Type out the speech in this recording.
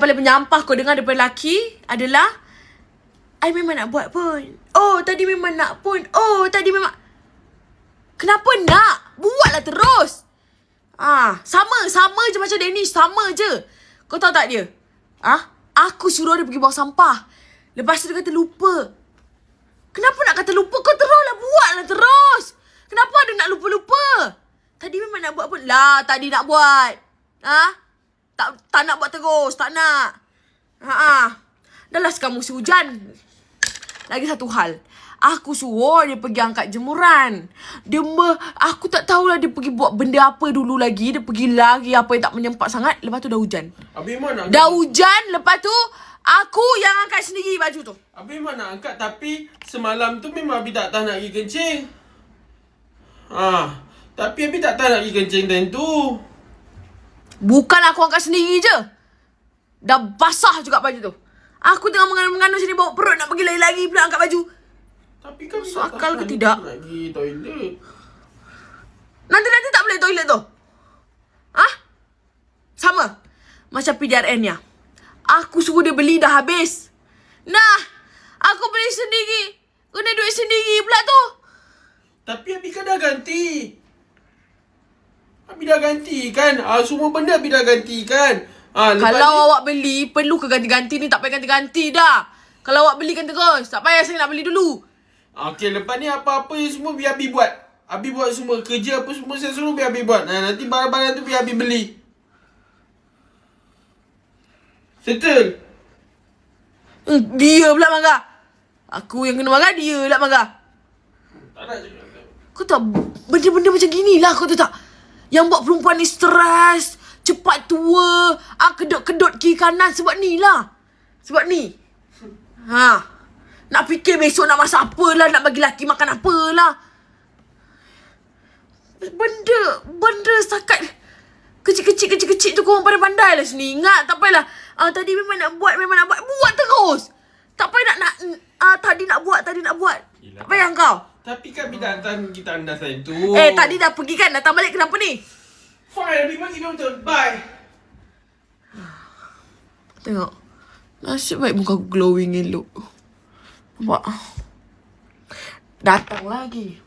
Paling penyampah kau dengar daripada lelaki adalah I memang nak buat pun. Oh, tadi memang nak pun. Oh, tadi memang. Kenapa nak? Buatlah terus. Sama je macam Danish. Sama je. Kau tahu tak dia? Aku suruh dia pergi buang sampah. Lepas tu dia kata lupa. Kenapa nak kata lupa? Kau teruslah buatlah terus. Kenapa ada nak lupa-lupa? Tadi memang nak buat pun. Lah, tadi nak buat. Tak nak buat terus. Tak nak. Dah lah sekarang musim hujan. Lagi satu hal. Aku suruh dia pergi angkat jemuran. Aku tak tahulah dia pergi buat benda apa dulu lagi. Dia pergi lari apa yang tak menyempat sangat. Lepas tu dah hujan. Habis mana? Dah hujan. Lepas tu aku yang angkat sendiri baju tu. Habis mana angkat. Tapi semalam tu memang Abi tak tahan nak pergi kencing. Tapi Abi tak tahan nak pergi kencing time tu. Bukan aku angkat sendiri je. Dah basah juga baju tu. Aku tengah mengandung sini bawa perut nak pergi lari-lari pula angkat baju. Tapi kan Masuk akal ke tidak? Nak pergi toilet. Nanti tak boleh toilet tu. Sama. Macam PDRN nya. Aku suruh dia beli dah habis. Nah, aku beli sendiri. Kena duit sendiri pula tu. Tapi Abi kan dah ganti. Abi dah ganti kan. Semua benda Abi dah ganti kan. Kalau awak beli, perlu ke ganti-ganti ni? Tak payah ganti-ganti dah. Kalau awak belikan terus, tak payah saya nak beli dulu. Okey, lepas ni apa-apa yang semua biar Abi buat. Abi buat semua. Kerja apa semua saya suruh biar Abi buat. Nanti barang-barang tu biar Abi beli. Settle? Dia pula marah. Aku yang kena marah, dia pula marah. Tak nak cakap. Kau tak benda-benda macam gini lah, kau tahu tak? Yang buat perempuan ni stres, cepat tua, kedut-kedut kiri kanan sebab ni lah. Sebab ni. Nak fikir besok nak masak apalah, nak bagi laki makan apalah. Benda setakat kecil-kecil tu korang pandai lah sini. Ingat, tak payahlah. Tadi memang nak buat. Buat terus. Tak payah nak tadi nak buat. Yelah, tak payah kau. Tapi kan Abi tak tahan kita andas time tu. Tadi dah pergi kan? Datang balik kenapa ni? Fine, Abi pergi betul. Bye. Tengok. Nasib baik muka aku glowing elok. Nampak? Datang lagi.